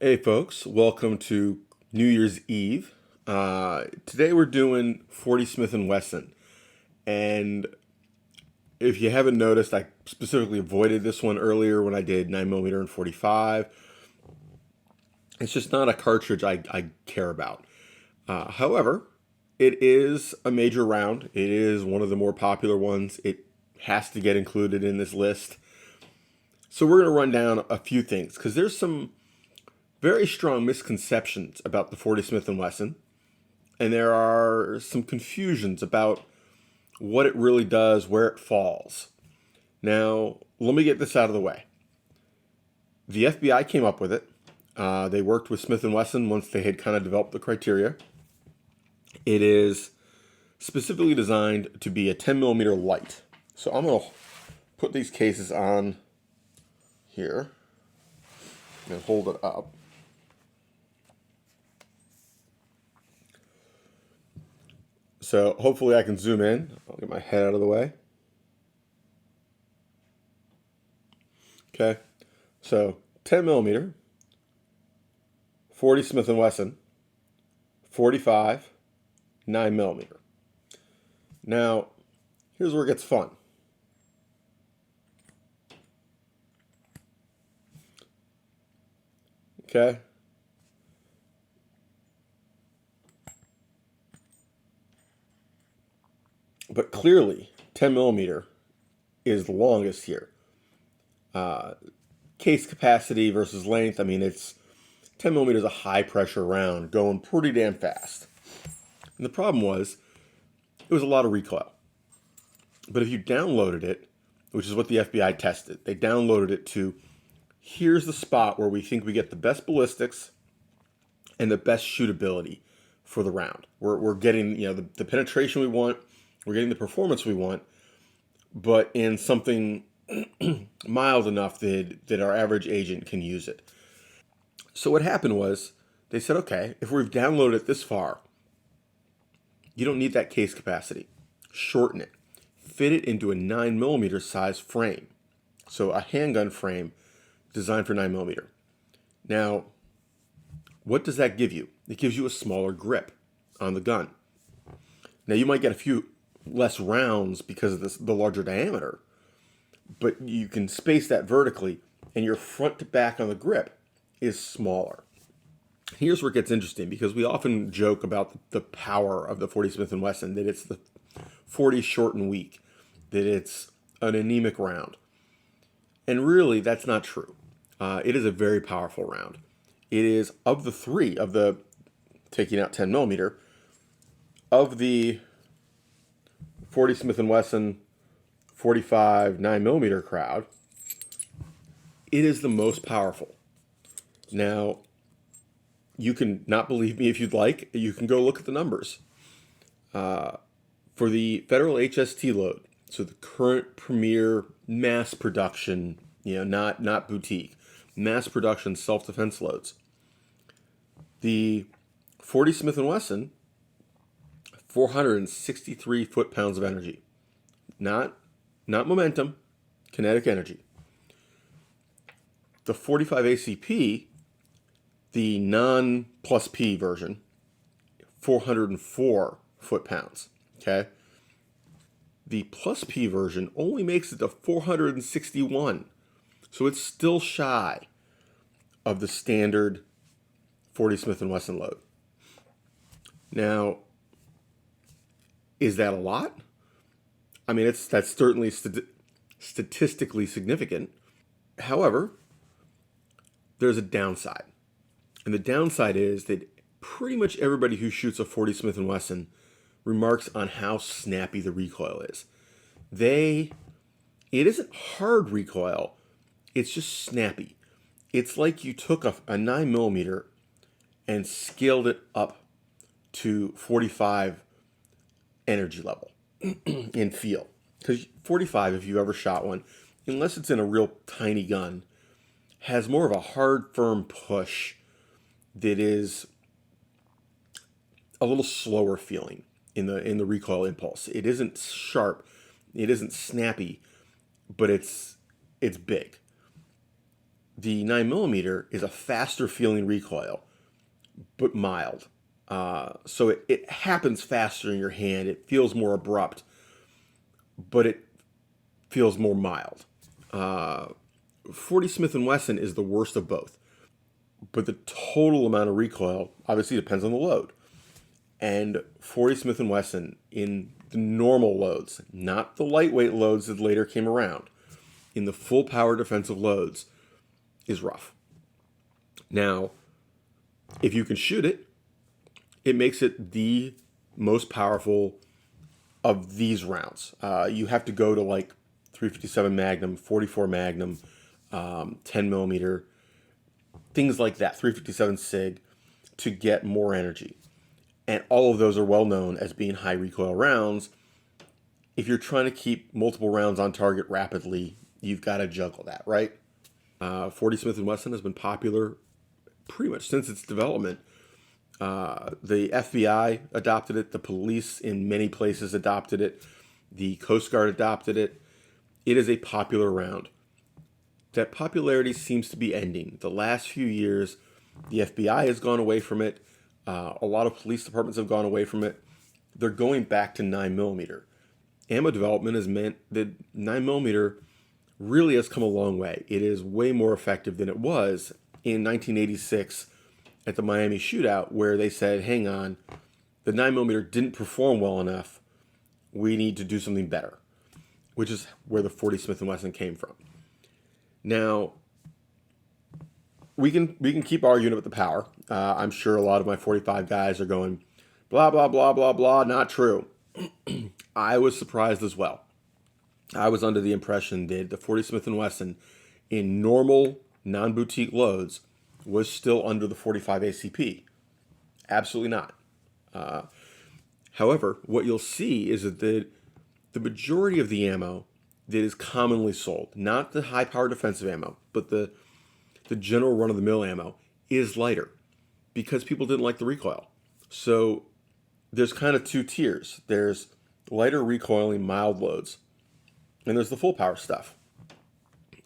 Hey folks, welcome to New Year's Eve. Today we're doing 40 Smith& Wesson, and if you haven't noticed, I specifically avoided this one earlier when I did 9mm and 45. It's just not a cartridge I care about. However, it is a major round. It is one of the more popular ones. It has to get included in this list. So we're going to run down a few things because there's some very strong misconceptions about the 40 Smith & Wesson, and there are some confusions about what it really does, where it falls. Now, let me get this out of the way. The FBI came up with it. They worked with Smith & Wesson once they had kind of developed the criteria. It is specifically designed to be a 10mm light. So I'm going to put these cases on here and hold it up. So hopefully I can zoom in. I'll get my head out of the way. Okay, so 10mm, 40 Smith & Wesson, 45, 9mm. Now, here's where it gets fun. Okay. But clearly, 10mm is the longest here. Case capacity versus length, I mean, it's 10mm is a high pressure round going pretty damn fast. And the problem was, it was a lot of recoil. But if you downloaded it, which is what the FBI tested, they downloaded it to here's the spot where we think we get the best ballistics and the best shootability for the round. We're getting the penetration we want, we're getting the performance we want, but in something mild enough that our average agent can use it. So what happened was they said, okay, if we've downloaded it this far, you don't need that case capacity. Shorten it. Fit it into a 9mm size frame. So a handgun frame designed for 9mm. Now, what does that give you? It gives you a smaller grip on the gun. Now, you might get a few less rounds because of the larger diameter, but you can space that vertically, and your front to back on the grip is smaller. Here's where it gets interesting, because we often joke about the power of the 40 Smith & Wesson, that it's the 40 short and weak, that it's an anemic round. And really, that's not true. It is a very powerful round. It is, of the three, of the, taking out 10mm, of the 40 Smith & Wesson 45 9mm crowd, it is the most powerful. Now, you can not believe me if you'd like. You can go look at the numbers. For the federal HST load, so the current premier mass production, not boutique, mass production self-defense loads, the 40 Smith & Wesson, 463 foot-pounds of energy. Not momentum, kinetic energy. The 45 ACP, the non plus P version, 404 foot-pounds. Okay? The plus P version only makes it to 461. So it's still shy of the standard 40 Smith & Wesson load. Now, is that a lot? I mean, that's certainly statistically significant. However, there's a downside. And the downside is that pretty much everybody who shoots a 40 Smith & Wesson remarks on how snappy the recoil is. It isn't hard recoil, it's just snappy. It's like you took a 9mm and scaled it up to 45 energy level in feel. Because 45, if you ever shot one, unless it's in a real tiny gun, has more of a hard, firm push that is a little slower feeling in the recoil impulse. It isn't sharp, it isn't snappy, but it's big. The 9mm is a faster feeling recoil, but mild. So it happens faster in your hand. It feels more abrupt, but it feels more mild. 40 Smith & Wesson is the worst of both. But the total amount of recoil obviously depends on the load. And 40 Smith & Wesson in the normal loads, not the lightweight loads that later came around, in the full power defensive loads is rough. Now, if you can shoot it, it makes it the most powerful of these rounds. You have to go to like 357 Magnum, 44 Magnum, 10mm, things like that, 357 SIG, to get more energy. And all of those are well known as being high recoil rounds. If you're trying to keep multiple rounds on target rapidly, you've got to juggle that, right? 40 Smith & Wesson has been popular pretty much since its development. The FBI adopted it. The police in many places adopted it. The Coast Guard adopted it. It is a popular round. That popularity seems to be ending. The last few years, the FBI has gone away from it. A lot of police departments have gone away from it. They're going back to 9mm. Ammo development has meant that 9mm really has come a long way. It is way more effective than it was in 1986 at the Miami shootout, where they said, hang on, the 9mm didn't perform well enough. We need to do something better, which is where the 40 Smith & Wesson came from. Now, we can keep arguing about the power. I'm sure a lot of my 45 guys are going, blah, blah, blah, blah, blah, not true. I was surprised as well. I was under the impression that the 40 Smith & Wesson in normal non-boutique loads was still under the 45 ACP. Absolutely not. However, what you'll see is that the majority of the ammo that is commonly sold, not the high-power defensive ammo, but the general run-of-the-mill ammo, is lighter because people didn't like the recoil. So there's kind of two tiers. There's lighter recoiling mild loads, and there's the full power stuff.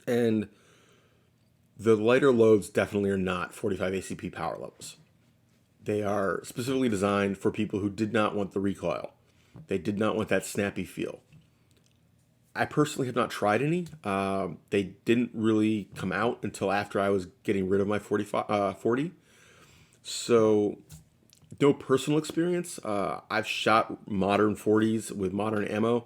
And the lighter loads definitely are not 45 ACP power levels. They are specifically designed for people who did not want the recoil. They did not want that snappy feel. I personally have not tried any. They didn't really come out until after I was getting rid of my 40. So no personal experience. I've shot modern 40s with modern ammo,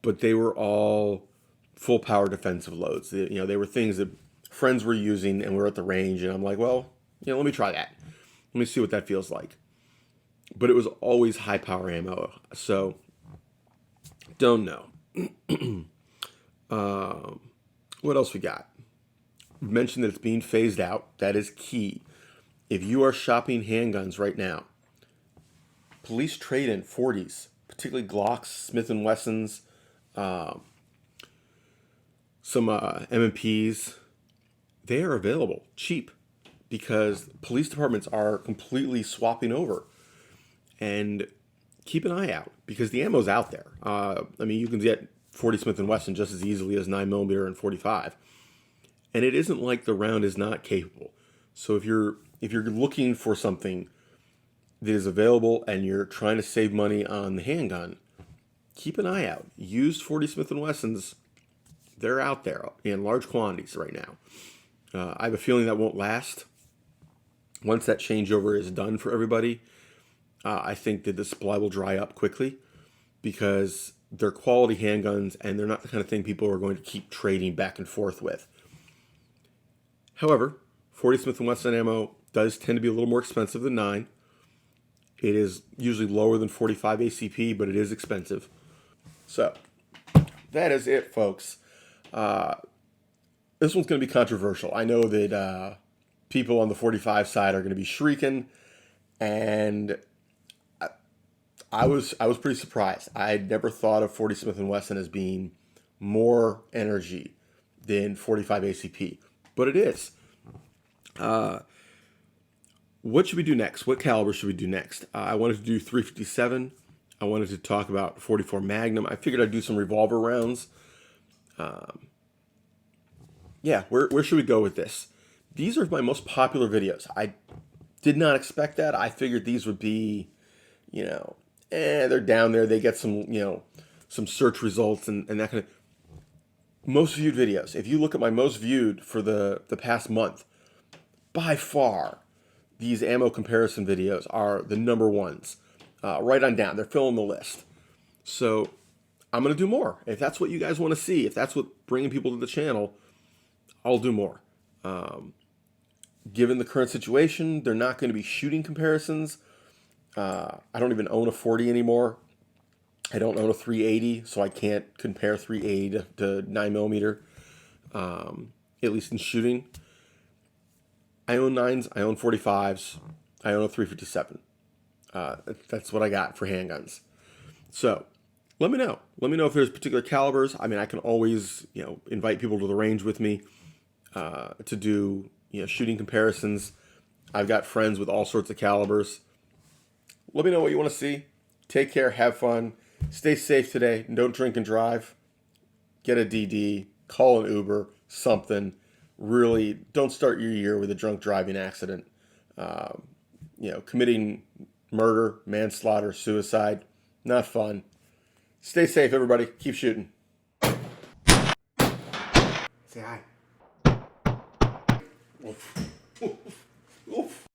but they were all full power defensive loads. They were things that friends were using, and we were at the range, and I'm like, well, let me try that. Let me see what that feels like. But it was always high power ammo, so don't know. What else we got? We mentioned that it's being phased out. That is key. If you are shopping handguns right now, police trade in 40s, particularly Glocks, Smith & Wessons, some M&Ps. They are available cheap because police departments are completely swapping over. And keep an eye out because the ammo's out there. You can get 40 Smith & Wesson just as easily as 9mm and 45. And it isn't like the round is not capable. So if you're looking for something that is available and you're trying to save money on the handgun, keep an eye out. Used 40 Smith & Wessons, they're out there in large quantities right now. I have a feeling that won't last. Once that changeover is done for everybody, I think that the supply will dry up quickly because they're quality handguns and they're not the kind of thing people are going to keep trading back and forth with. However, 40 Smith & Wesson ammo does tend to be a little more expensive than 9. It is usually lower than 45 ACP, but it is expensive. So, that is it, folks. This one's going to be controversial. I know that people on the 45 side are going to be shrieking, and I was pretty surprised. I had never thought of 40 Smith & Wesson as being more energy than 45 ACP, but it is. What should we do next? What caliber should we do next? I wanted to do 357. I wanted to talk about 44 Magnum. I figured I'd do some revolver rounds. yeah, where should we go with this? These are my most popular videos. I did not expect that. I figured these would be, you know, they're down there. They get some, some search results and that kind of most viewed videos. If you look at my most viewed for the past month, by far, these ammo comparison videos are the number ones. Right on down. They're filling the list. So I'm going to do more. If that's what you guys want to see, if that's what bringing people to the channel, I'll do more. Given the current situation, they're not going to be shooting comparisons. I don't even own a 40 anymore. I don't own a 380, so I can't compare 380 to 9mm, at least in shooting. I own 9s, I own 45s, I own a 357. That's what I got for handguns. So let me know. Let me know if there's particular calibers. I mean, I can always, invite people to the range with me to do, shooting comparisons. I've got friends with all sorts of calibers. Let me know what you want to see. Take care. Have fun. Stay safe today. Don't drink and drive. Get a DD. Call an Uber. Something. Really, don't start your year with a drunk driving accident. Committing murder, manslaughter, suicide. Not fun. Stay safe, everybody. Keep shooting. Say hi. Oof. Oof. Oof.